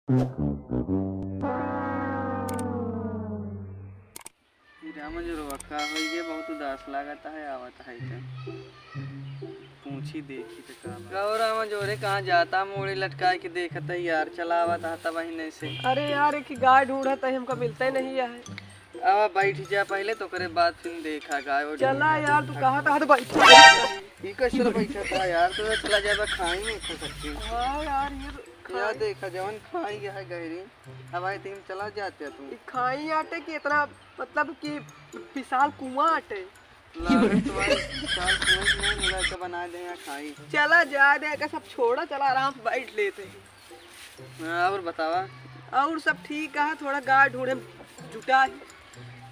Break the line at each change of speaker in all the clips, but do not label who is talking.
रामजुरवा का होइए बहुत उदास लागता है आवत है तो पूछी देखी तो का गौ रामजोरे कहाँ जाता मोड़ी लटका के देखत है यार चलावत आता बहिने से।
अरे यार एक गाय ढूंढत है हमको मिलता ही नहीं है।
अब बैठ जा पहले तो करे बाद फिर देखा गाय और
चला यार तू कहाँ था तो बैठ।
ये कैसे बैठा था यार तो चला जाए खाई नहीं खा सकती।
हाँ यार
यार देखा जवन खाई है गहरी अब आई तीन चला जाते तुम
खाई आटे की इतना मतलब कि विशाल कुआं आटे
बना दे या खाई
चला जा दे का सब छोड़ा चला आराम से बैठ लेते हैं।
और बतावा
और सब ठीक है थोड़ा गाय ढूंढे जुटा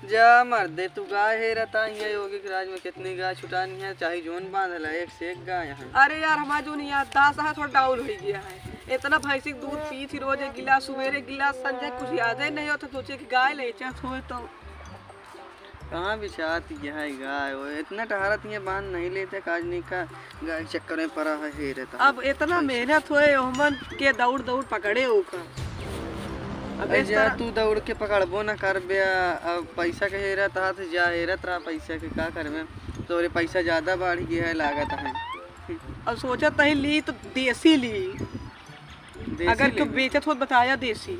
जा मर दे तू गाय है रहता है योगी के राज में कितनी गाय छुटानी है चाहे जोन बांधल है एक से एक गाय है।
अरे यार हमारा जो नहीं दास है थोड़ा डाउन हो गया है। इतना भैंसी दूध पी थी रोज एक गिलास सवेरे गिलास संजय कुछ याद ही नहीं होता सोचे कि गाय ले हो तो
कहाँ बिछाती है गाय वो इतना टहरत है बांध नहीं लेते काजनी का गाय चक्कर में पड़ा है रहता।
अब इतना मेहनत हुए ओमन के दौड़ दौड़ पकड़े ओका
अब जा तू दौड़ के पकड़बो ना कर बे अब पैसा के हेरत हाथ जा हेरत रहा पैसा के का करबे तोरे पैसा ज्यादा बढ़ गया है लागत है।
अब सोचा तही ली तो देसी ली अगर क्यों बेचत हो बताया देसी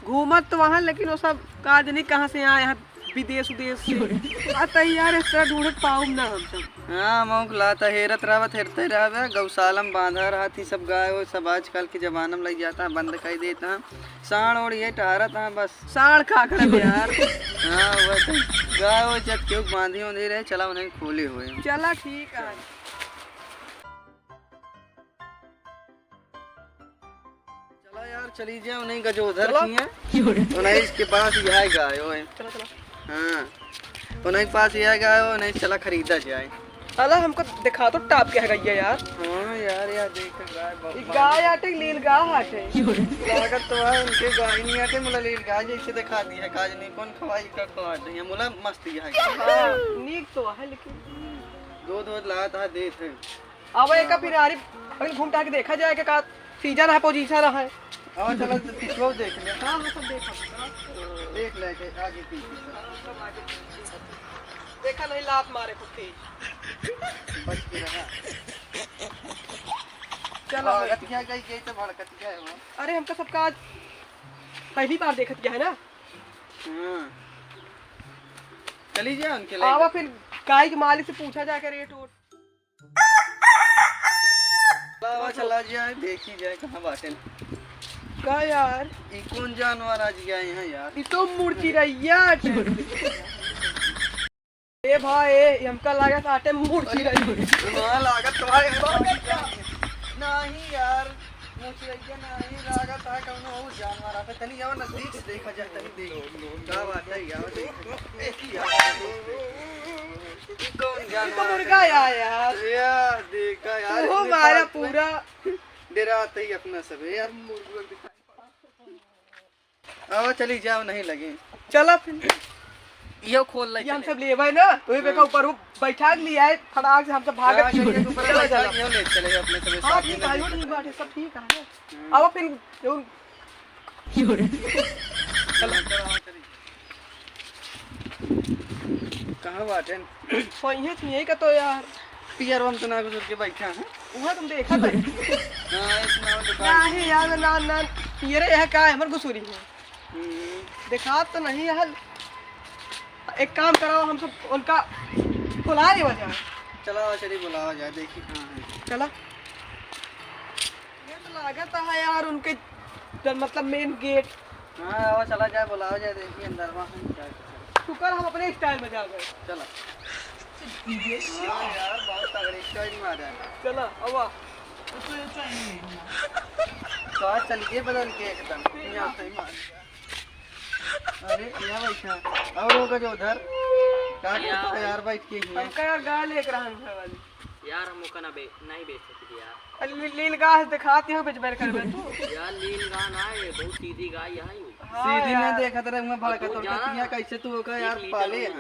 घूमत तो वहाँ लेकिन वो सब काज नहीं कहाँ से आए हैं विदेश उदेश से आता यार इस तरह ढूंढ पाऊँ ना हम सब।
हाँ मौक लाता हेरत रहत हेरते रहे गौशाला में बांधा रहा थी सब गाय वो सब आजकल के जमाना में लग जाता है बंद कर देता है साण और ये टहरत है बस
साण खा कर यार।
हाँ वैसे गाय वो जब क्यों बांधी उंधी रहे चला उन्हें खोले हुए
चला ठीक है।
चला यार चली जाए उन्हें गजोधर की है उन्हें इसके पास यह गाय वो है। हाँ उन्हें के पास यह गाय वो नहीं चला खरीदा जाए।
अला हमको दिखा तो टाप के है गैया यार।
हाँ यार यार देख
गाय आटे लील गाय आटे
लागत तो है उनके गाय नहीं आटे मुला लील गाय जैसे दिखा दी है काज नहीं कौन खवाई का खवा दी है मुला मस्त है।
हाँ नीक तो है लेकिन
दूध लाता है देते हैं
अब एक फिर आरी अगर घूमता के देखा जाए का सीजन है पोजीशन है
और चलो पिछवा देख ले।
हाँ हाँ सब देखा
देख ले के आगे पीछे
देखा नहीं लात मारे कुत्ते
बच के रहा।
चलो
क्या गई गई तो भड़कत क्या है वो।
अरे हमका सब काज पहली बार देखत क्या है ना।
हाँ चली जाए उनके लिए
आवा फिर गाय के मालिक से पूछा जाकर रेट वोट
चला जाए देखी जाए कहाँ बाटे
का यार
ये कौन जानवर आज गया यहाँ यार
ये तो मूर्ति रैया ए भाई हमका लागत आटे मूर्ति रही
वहाँ लागत तुम्हारे नहीं यार मूर्ति रैया नहीं लागत है कौन और जानवर आप तनी जाओ नजदीक से देखा जाए तनी देख क्या बात है यार कौन जानवर
मुर्गा यार
देखा यार
वो हमारा पूरा
डराते ही अपना सब है यार मुर्गा दिखाई अब चली जाओ नहीं लगे
चला फिर
यो खोल ले
हम सब ले भाई ना वही पे का ऊपर वो बैठा लिया है फटाक से हम सब भाग
चला चला यो ले चले अपने सब
हां
साथ
ठीक है वो ठीक बात है सब ठीक है अब फिर
कहां बाटे
वही थी का तो यार
पियर हम तो ना गुजर के बैठा हैं
वहां तुम देखा था
हां इतना
क्या है यार ना ना ये रे है का हमर गुसुरी है देखा तो नहीं है। एक काम करो हम सब उनका बुला रही वजह
चला चली बुलाओ जाए देखी कहाँ है
चला ये तो लागत है यार उनके मतलब मेन गेट।
हाँ आओ चला जाए बुलाओ जाए देखिए अंदर वहाँ
शुक्र हम अपने स्टाइल में जा गए।
चला हाँ यार बहुत तगड़ी स्टाइल में आ जाए
चला अवा
तो आज चलिए बदल के एकदम यहाँ से मार अरे यहाँ बैठा और होगा जो उधर क्या यार बैठ के ही
हमका यार गाय लेकर रहा है वाली
यार हम ओका ना नहीं बेच सकते यार
लील गाय दिखाती हो बेच कर तू
यार लील गाय ना है बहुत सीधी गाय यहाँ ही
सीधी ना देखा तेरे मुंह भड़का तो कतिया कैसे तू होगा यार पाले हैं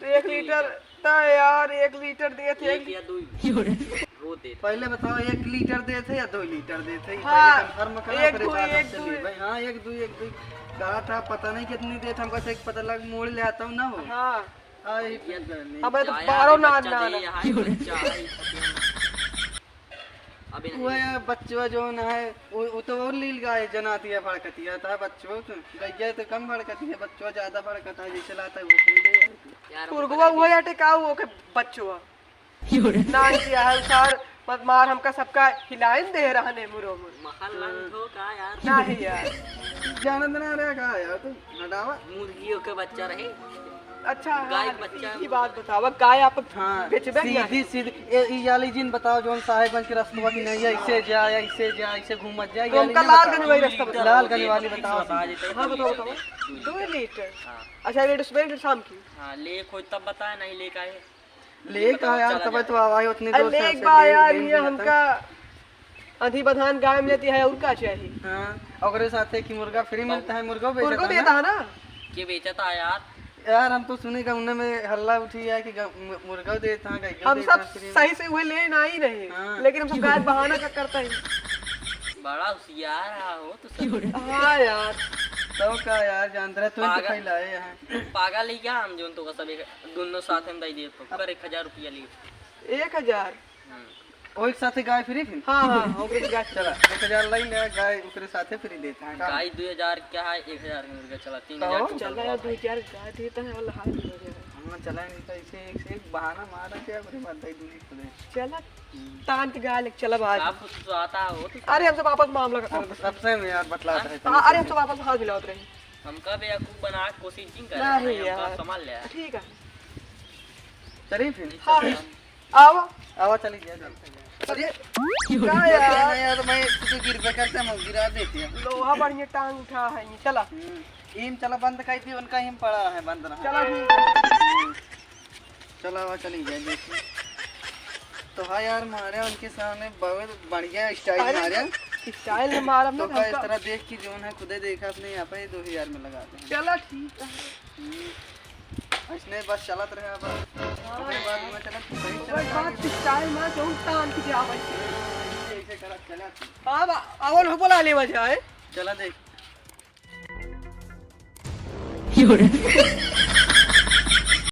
तो 1 लीटर ता यार 1 लीटर दे थे
1 या 2 वो दे।
पहले बताओ 1 लीटर देते या 2 लीटर देते?
हाँ,
पहले कंफर्म करो,
एक
फिर
दो,
बाद में
एक
चलिए
दो।
भाई। हाँ 1 2 1 2 कहा था, पता नहीं कितनी देते, हमको से पता लग मोड़ ले आता हूँ ना हो।
हाँ
हाँ यही पूछ करनी।
अब तो
चाया,
12
अभी
ना
बच्चा
ना
दे, यहाँ ही बच्चा, यहाँ ही अभी
वो
नहीं।
यार बच्चों जो न है वो तो और लील गाय जनाती है, भड़कतिया था बच्चों तो गैया तो कम भड़कती है, बच्चों ज्यादा भड़कता है, जैसे लाता है वो नहीं दे यार।
यार
कुरगुआ वो या टिकाऊ हो के बच्चों ना किया है उसार मत मार हमका सबका हिलाइन दे रहने मुरो मुर
महल लंग हो का यार।
नहीं यार
जानत ना रहा कहा यार तू हटावा।
मुर्गियों के बच्चा रहे।
अच्छा
गाय
हाँ,
बच्चा
की बात बतावा गाय आप
हाँ
बेचबे क्या
सीधी सीधी ये वाली जिन बताओ जो साहेबगंज के रास्ते की नहीं है, इससे जा या इससे जा, इससे घूमत जा।
तो हमका लालगंज वही रास्ता बताओ।
लालगंज वाली बताओ।
हाँ बताओ बताओ 2 लीटर।
हाँ
अच्छा रेट सुबह शाम की
हाँ ले खोज तब बताया नहीं ले का है।
ले कहा यार तब तो आवाज उतनी
अरे
दूर से
ले
हमसे
बा
ले-
यार
ले
ये
मिला था।
हमका अधि बधान गाय मिलती है और का चाहिए
हाँ और साथ है कि मुर्गा फ्री मिलता है, मुर्गा
उनको
बेचता
देता
है ना।
है ना
के बेचा था यार।
यार हम तो सुने का उनमें में हल्ला उठी है कि मुर्गा देता है, गाय
हम
देता
सब
है फ्री में।
सही से हुए ले ना ही नहीं
हाँ।
लेकिन हम सब गाय बहाना का करता है।
बड़ा होशियार रहा हो तो सब।
हाँ यार
तो का यार जानते रहे तो
पागल।
फैलाए हैं।
तू पागल ही क्या हम जोन तो का सब एक दोनों साथ में दे तो कर 1000 रुपया ली।
1000।
वो एक साथ गाय फ्री फिर
हाँ हाँ ओकरे गाय
चला 1000 लाई ले गाय ओकरे साथे फ्री देता है।
गाय 2000 क्या है 1000 का मुर्गा चला
तो
3000
चल यार 2-4 गाय देता है वाला हाल हो गया
हम चला नहीं तो इसे एक से एक बहाना मारा क्या बड़ी बात है दूनी खुदे।
चला तान के गाय लेके चला आज।
आप तो आता हो तो
अरे हम सब आपस में मामला कर
अब सबसे में यार बतलाता है
हाँ अरे हम सब आपस में हाथ मिलाते रहे।
हमका बेवकूफ बना के कोशिश नहीं कर
नहीं
रहे
यार।
हमका संभाल ले।
ठीक है
चलिए फिर
हाँ आओ
आवा चली गया।
अरे
क्या यार यार मैं तो गिर पे करते हम गिरा देती है।
लोहा बढ़िया टांग उठा है ये चला
ईम चला बंद कही थी उनका ईम पड़ा है बंद रहा।
चला ठीक है।
चला आवा चली गया देखिए। तो हाँ यार मारे उनके सामने बहुत बढ़िया स्टाइल मारे।
स्टाइल में मारा
तो
ना
का इस तरह देख की जोन है खुदे देखा अपने यहाँ पे 2000 में लगा दे।
चला ठीक है।
इसने बस चलत रहे बस उसके बाद में चला सही
कोई
चला
बात स्टाइल में जो टांग की जा भाई
ऐसे करा चला
हाँ अवन हो बोला ले बजाए
चला देख